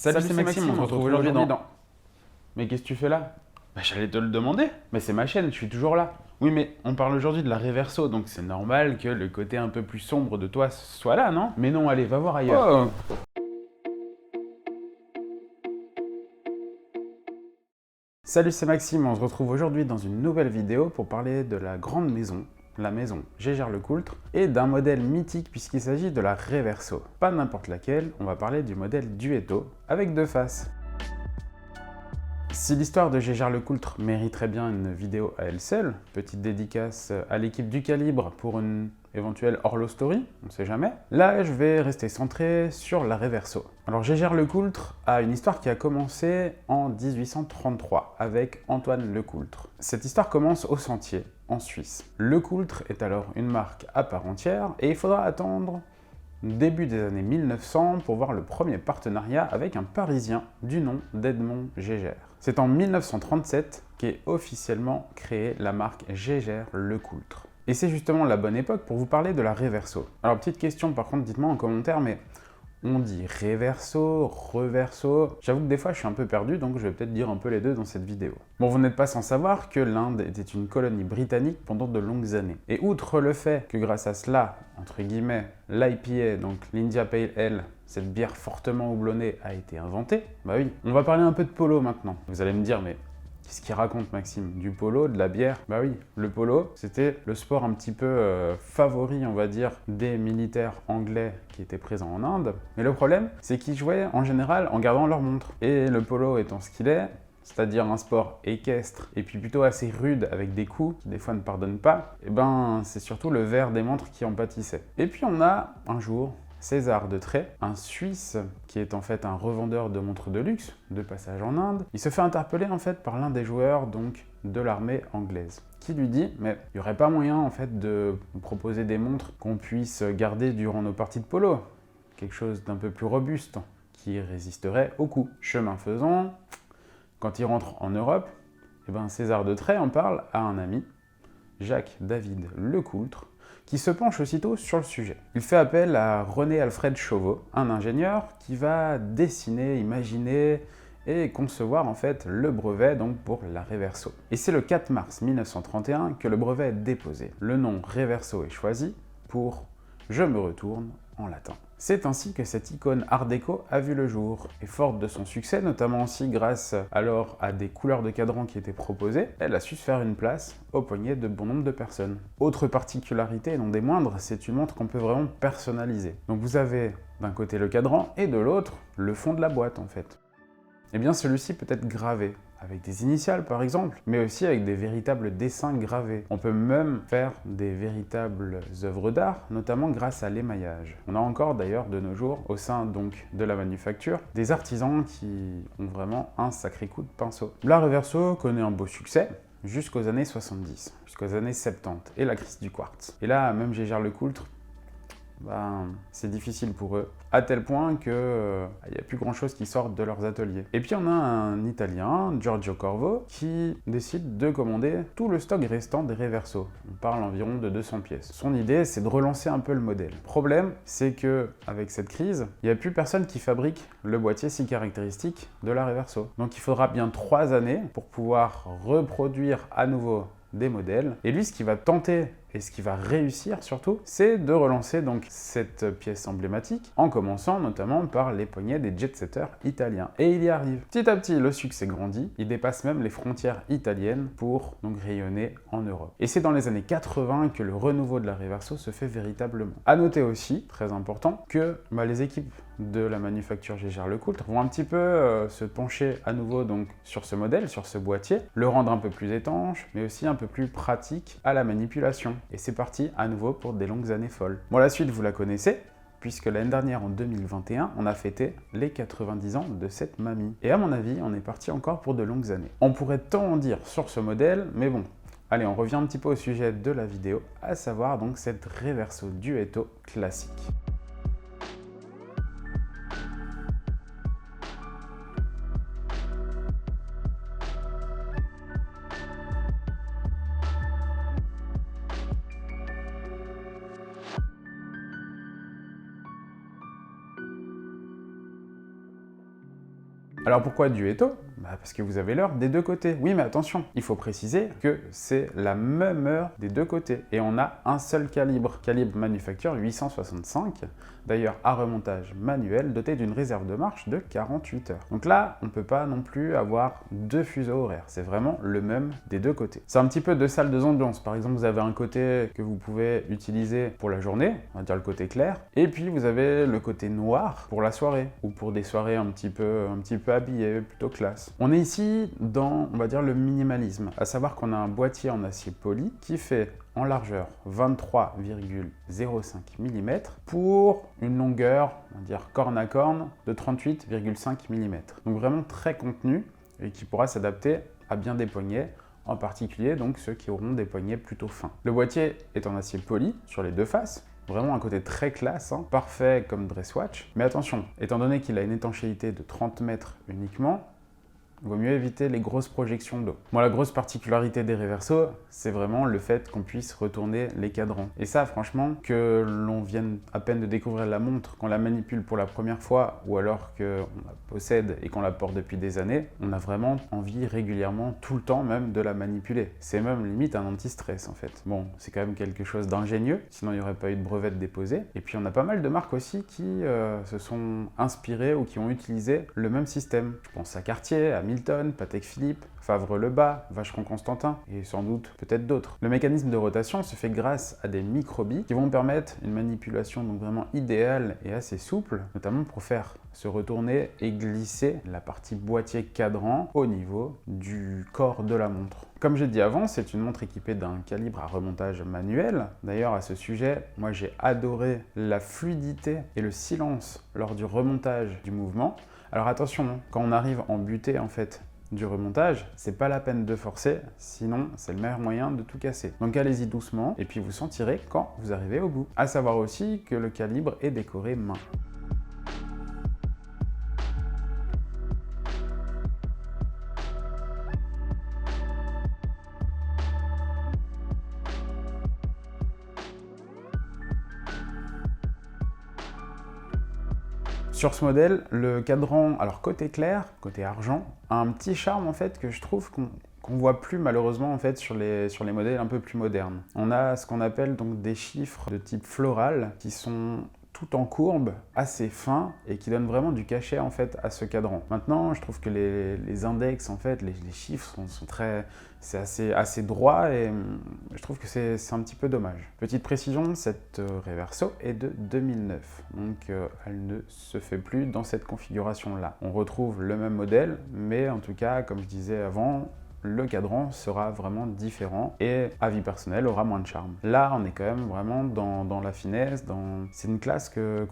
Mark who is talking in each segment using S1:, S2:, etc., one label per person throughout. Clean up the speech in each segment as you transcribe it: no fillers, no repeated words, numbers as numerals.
S1: Salut, c'est Maxime, on se retrouve aujourd'hui dans... Mais qu'est-ce que tu fais là? Bah, j'allais te le demander. Mais c'est ma chaîne, je suis toujours là. Oui, mais on parle aujourd'hui de la Reverso, donc c'est normal que le côté un peu plus sombre de toi soit là, non? Mais non, allez, va voir ailleurs. Oh. Salut, c'est Maxime, on se retrouve aujourd'hui dans une nouvelle vidéo pour parler de la grande maison, la maison Gégère-Lecoultre, et d'un modèle mythique puisqu'il s'agit de la Reverso. Pas n'importe laquelle, on va parler du modèle Duetto, avec deux faces. Si l'histoire de Gégère-Lecoultre mériterait bien une vidéo à elle seule, petite dédicace à l'équipe du Calibre pour une éventuelle Orlo Story, on ne sait jamais, là je vais rester centré sur la Reverso. Alors Gégère-Lecoultre a une histoire qui a commencé en 1833 avec Antoine Lecoultre. Cette histoire commence au Sentier, en Suisse. Lecoultre est alors une marque à part entière et il faudra attendre début des années 1900 pour voir le premier partenariat avec un Parisien du nom d'Edmond Gégère. C'est en 1937 qu'est officiellement créée la marque Gégère-Lecoultre. Et c'est justement la bonne époque pour vous parler de la Reverso. Alors petite question par contre, dites-moi en commentaire, mais on dit Reverso, Reverso. J'avoue que des fois je suis un peu perdu, donc je vais peut-être dire un peu les deux dans cette vidéo. Bon, vous n'êtes pas sans savoir que l'Inde était une colonie britannique pendant de longues années. Et outre le fait que grâce à cela, entre guillemets, l'IPA, donc l'India Pale Ale, cette bière fortement houblonnée, a été inventée, bah oui. On va parler un peu de polo maintenant. Vous allez me dire, mais qu'est-ce qu'il raconte Maxime? Du polo, de la bière? Bah oui, le polo, c'était le sport un petit peu favori, on va dire, des militaires anglais qui étaient présents en Inde. Mais le problème, c'est qu'ils jouaient en général en gardant leur montre. Et le polo étant ce qu'il est, c'est-à-dire un sport équestre et puis plutôt assez rude avec des coups qui des fois ne pardonnent pas, et ben c'est surtout le verre des montres qui en pâtissait. Et puis on a un jour César de Trait, un Suisse qui est en fait un revendeur de montres de luxe, de passage en Inde. Il se fait interpeller en fait par l'un des joueurs donc de l'armée anglaise, qui lui dit mais il n'y aurait pas moyen en fait de nous proposer des montres qu'on puisse garder durant nos parties de polo, quelque chose d'un peu plus robuste qui résisterait aux coups. Chemin faisant, quand il rentre en Europe, eh ben César de Trait en parle à un ami, Jacques-David Lecoultre, qui se penche aussitôt sur le sujet. Il fait appel à René-Alfred Chauveau, un ingénieur qui va dessiner, imaginer et concevoir en fait le brevet donc pour la Reverso. Et c'est le 4 mars 1931 que le brevet est déposé. Le nom Reverso est choisi pour « Je me retourne » en latin. C'est ainsi que cette icône art déco a vu le jour. Et forte de son succès, notamment aussi grâce alors à des couleurs de cadran qui étaient proposées, elle a su se faire une place au poignet de bon nombre de personnes. Autre particularité, et non des moindres, c'est une montre qu'on peut vraiment personnaliser. Donc vous avez d'un côté le cadran et de l'autre le fond de la boîte en fait. Eh bien celui-ci peut être gravé, avec des initiales par exemple, mais aussi avec des véritables dessins gravés. On peut même faire des véritables œuvres d'art, notamment grâce à l'émaillage. On a encore d'ailleurs de nos jours, au sein donc de la manufacture, des artisans qui ont vraiment un sacré coup de pinceau. La Reverso connaît un beau succès, jusqu'aux années 70, jusqu'aux années 70, et la crise du quartz. Et là, même Gégère-Lecoultre, c'est difficile pour eux, à tel point que il n'y a plus grand chose qui sort de leurs ateliers. Et puis on a un Italien, Giorgio Corvo, qui décide de commander tout le stock restant des Reverso. On parle environ de 200 pièces. Son idée, c'est de relancer un peu le modèle. Le problème, c'est que avec cette crise, il n'y a plus personne qui fabrique le boîtier si caractéristique de la Reverso. Donc il faudra bien 3 années pour pouvoir reproduire à nouveau des modèles. Et lui, ce qu'il va tenter et ce qui va réussir surtout, c'est de relancer donc cette pièce emblématique en commençant notamment par les poignets des jet-setters italiens. Et il y arrive. Petit à petit, le succès grandit, il dépasse même les frontières italiennes pour donc rayonner en Europe. Et c'est dans les années 80 que le renouveau de la Reverso se fait véritablement. À noter aussi, très important, que les équipes de la manufacture Gégère-Lecoultre vont un petit peu se pencher à nouveau donc sur ce modèle, sur ce boîtier, le rendre un peu plus étanche, mais aussi un peu plus pratique à la manipulation. Et c'est parti à nouveau pour des longues années folles. Bon, la suite, vous la connaissez, puisque l'année dernière, en 2021, on a fêté les 90 ans de cette mamie. Et à mon avis, on est parti encore pour de longues années. On pourrait tant en dire sur ce modèle, mais bon, allez, on revient un petit peu au sujet de la vidéo, à savoir donc cette Reverso Duetto classique. Alors pourquoi Duetto? Parce que vous avez l'heure des deux côtés. Oui, mais attention, il faut préciser que c'est la même heure des deux côtés. Et on a un seul calibre manufacture 865, d'ailleurs à remontage manuel, doté d'une réserve de marche de 48 heures. Donc là, on ne peut pas non plus avoir deux fuseaux horaires. C'est vraiment le même des deux côtés. C'est un petit peu deux salles de ambiance. Par exemple, vous avez un côté que vous pouvez utiliser pour la journée, on va dire le côté clair, et puis vous avez le côté noir pour la soirée, ou pour des soirées un petit peu habillées, plutôt classe. On est ici dans, on va dire, le minimalisme, à savoir qu'on a un boîtier en acier poli qui fait en largeur 23,05 mm pour une longueur, on va dire corne à corne, de 38,5 mm. Donc vraiment très contenu et qui pourra s'adapter à bien des poignets, en particulier donc ceux qui auront des poignets plutôt fins. Le boîtier est en acier poli sur les deux faces. Vraiment un côté très classe, hein, parfait comme Dresswatch. Mais attention, étant donné qu'il a une étanchéité de 30 mètres uniquement, il vaut mieux éviter les grosses projections d'eau. Moi, la grosse particularité des Reverso, c'est vraiment le fait qu'on puisse retourner les cadrans. Et ça, franchement, que l'on vienne à peine de découvrir la montre, qu'on la manipule pour la première fois, ou alors qu'on la possède et qu'on la porte depuis des années, on a vraiment envie régulièrement, tout le temps même, de la manipuler. C'est même limite un anti-stress, en fait. Bon, c'est quand même quelque chose d'ingénieux, sinon il n'y aurait pas eu de brevet déposé. Et puis on a pas mal de marques aussi qui se sont inspirées ou qui ont utilisé le même système. Je pense à Cartier, à Milton, Patek Philippe, Favre-le-Bas, Vacheron Constantin et sans doute peut-être d'autres. Le mécanisme de rotation se fait grâce à des microbilles qui vont permettre une manipulation donc vraiment idéale et assez souple, notamment pour faire se retourner et glisser la partie boîtier cadran au niveau du corps de la montre. Comme j'ai dit avant, c'est une montre équipée d'un calibre à remontage manuel. D'ailleurs, à ce sujet, moi j'ai adoré la fluidité et le silence lors du remontage du mouvement. Alors attention, hein, quand on arrive en butée en fait du remontage, c'est pas la peine de forcer, sinon c'est le meilleur moyen de tout casser. Donc allez-y doucement et puis vous sentirez quand vous arrivez au bout. À savoir aussi que le calibre est décoré main. Sur ce modèle, le cadran, alors côté clair, côté argent, a un petit charme en fait que je trouve qu'on voit plus malheureusement en fait sur les modèles un peu plus modernes. On a ce qu'on appelle donc des chiffres de type floral qui sont tout en courbe, assez fins et qui donnent vraiment du cachet en fait à ce cadran. Maintenant, je trouve que les index en fait, les chiffres sont très, c'est assez droit et je trouve que c'est un petit peu dommage. Petite précision, cette Reverso est de 2009, donc elle ne se fait plus dans cette configuration-là. On retrouve le même modèle, mais en tout cas, comme je disais avant, le cadran sera vraiment différent et, à vie personnelle, aura moins de charme. Là, on est quand même vraiment dans la finesse, c'est une classe que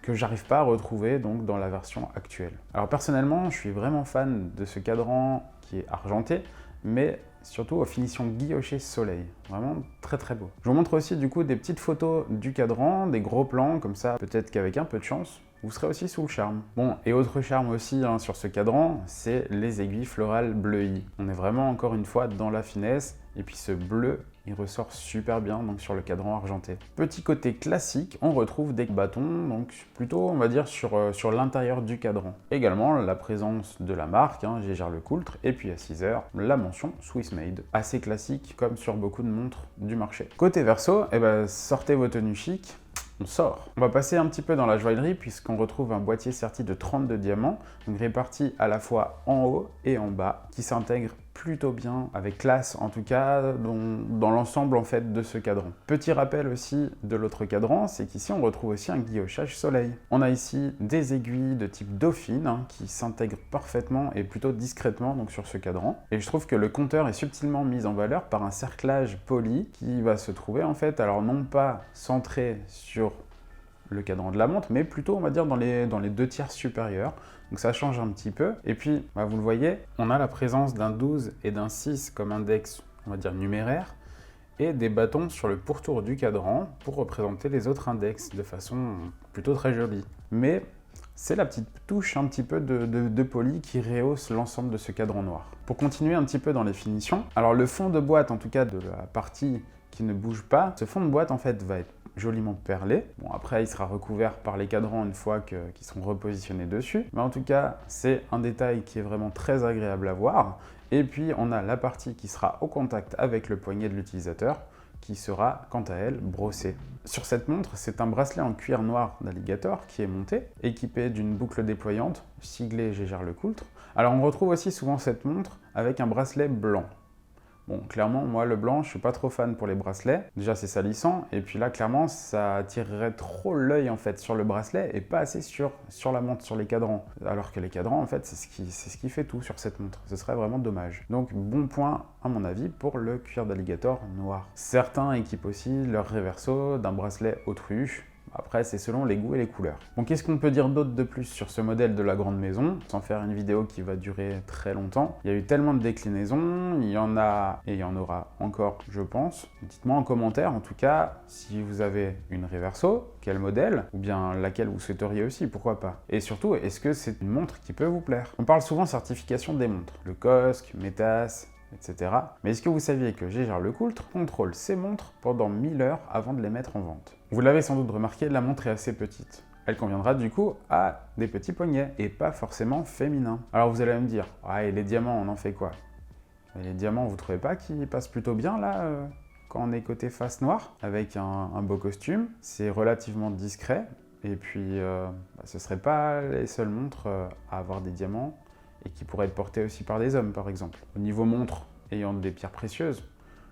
S1: j'arrive pas à retrouver donc dans la version actuelle. Alors personnellement, je suis vraiment fan de ce cadran qui est argenté, mais surtout aux finitions guillochées soleil. Vraiment très très beau. Je vous montre aussi du coup des petites photos du cadran, des gros plans comme ça, peut-être qu'avec un peu de chance, vous serez aussi sous le charme. Bon, et autre charme aussi hein, sur ce cadran, c'est les aiguilles florales bleuies. On est vraiment encore une fois dans la finesse, et puis ce bleu, il ressort super bien donc sur le cadran argenté. Petit côté classique, on retrouve des bâtons, donc plutôt on va dire sur l'intérieur du cadran. Également la présence de la marque, hein, Jaeger-LeCoultre, et puis à 6 heures, la mention Swiss Made. Assez classique comme sur beaucoup de montres du marché. Côté verso, eh ben, sortez vos tenues chic. On sort. On va passer un petit peu dans la joaillerie puisqu'on retrouve un boîtier serti de 32 diamants, donc réparti à la fois en haut et en bas, qui s'intègre plutôt bien, avec classe en tout cas, dans l'ensemble en fait de ce cadran. Petit rappel aussi de l'autre cadran, c'est qu'ici on retrouve aussi un guillochage soleil. On a ici des aiguilles de type dauphine hein, qui s'intègrent parfaitement et plutôt discrètement donc sur ce cadran. Et je trouve que le compteur est subtilement mis en valeur par un cerclage poli qui va se trouver en fait, alors non pas centré sur le cadran de la montre, mais plutôt on va dire dans les 2/3 supérieurs. Donc ça change un petit peu. Et puis, bah, vous le voyez, on a la présence d'un 12 et d'un 6 comme index, on va dire numéraire, et des bâtons sur le pourtour du cadran pour représenter les autres index de façon plutôt très jolie. Mais c'est la petite touche un petit peu de poli qui rehausse l'ensemble de ce cadran noir. Pour continuer un petit peu dans les finitions, alors le fond de boîte, en tout cas de la partie qui ne bouge pas, ce fond de boîte en fait va être joliment perlé. Bon, après, il sera recouvert par les cadrans une fois qu'ils seront repositionnés dessus. Mais en tout cas, c'est un détail qui est vraiment très agréable à voir. Et puis, on a la partie qui sera au contact avec le poignet de l'utilisateur, qui sera, quant à elle, brossée. Sur cette montre, c'est un bracelet en cuir noir d'alligator qui est monté, équipé d'une boucle déployante, siglée Gégère Lecoultre. Alors, on retrouve aussi souvent cette montre avec un bracelet blanc. Bon, clairement, moi, le blanc, je suis pas trop fan pour les bracelets. Déjà, c'est salissant, et puis là, clairement, ça attirerait trop l'œil, en fait, sur le bracelet, et pas assez sur la montre, sur les cadrans. Alors que les cadrans, en fait, c'est ce qui fait tout sur cette montre. Ce serait vraiment dommage. Donc, bon point, à mon avis, pour le cuir d'alligator noir. Certains équipent aussi leur reverso d'un bracelet autruche. Après, c'est selon les goûts et les couleurs. Bon, qu'est-ce qu'on peut dire d'autre de plus sur ce modèle de la grande maison, sans faire une vidéo qui va durer très longtemps? Il y a eu tellement de déclinaisons, il y en a et il y en aura encore, je pense. Dites-moi en commentaire, en tout cas, si vous avez une Reverso, quel modèle, ou bien laquelle vous souhaiteriez aussi, pourquoi pas. Et surtout, est-ce que c'est une montre qui peut vous plaire? On parle souvent certification des montres, le COSC, METAS, etc. Mais est-ce que vous saviez que Gégère Lecoultre contrôle ces montres pendant 1000 heures avant de les mettre en vente? Vous l'avez sans doute remarqué, la montre est assez petite. Elle conviendra du coup à des petits poignets et pas forcément féminins. Alors vous allez me dire, ah, et les diamants, on en fait quoi? Et les diamants, vous trouvez pas qu'ils passent plutôt bien là quand on est côté face noire avec un beau costume? C'est relativement discret et puis ce serait pas les seules montres à avoir des diamants et qui pourraient être portées aussi par des hommes par exemple. Au niveau montre ayant des pierres précieuses,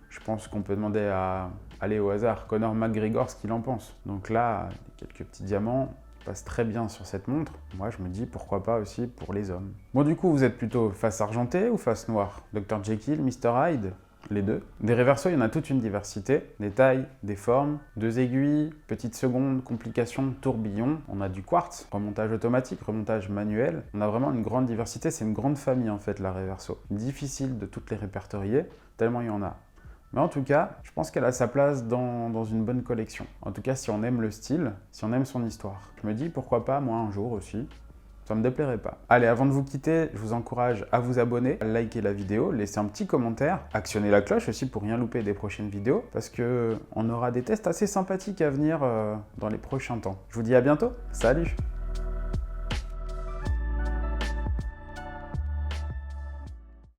S1: je pense qu'on peut demander à, aller au hasard, Conor McGregor ce qu'il en pense. Donc là, quelques petits diamants passent très bien sur cette montre. Moi, je me dis pourquoi pas aussi pour les hommes. Bon, du coup, vous êtes plutôt face argentée ou face noire? Dr Jekyll, Mr Hyde? Les deux. Des Reverso, il y en a toute une diversité. Des tailles, des formes, 2 aiguilles, petites secondes, complications, tourbillons. On a du quartz, remontage automatique, remontage manuel. On a vraiment une grande diversité. C'est une grande famille en fait, la Reverso. Difficile de toutes les répertorier, tellement il y en a. Mais en tout cas, je pense qu'elle a sa place dans une bonne collection. En tout cas, si on aime le style, si on aime son histoire. Je me dis, pourquoi pas, moi, un jour aussi. Ça me déplairait pas. Allez, avant de vous quitter, je vous encourage à vous abonner, à liker la vidéo, laisser un petit commentaire, actionner la cloche aussi pour rien louper des prochaines vidéos, parce qu'on aura des tests assez sympathiques à venir dans les prochains temps. Je vous dis à bientôt, salut!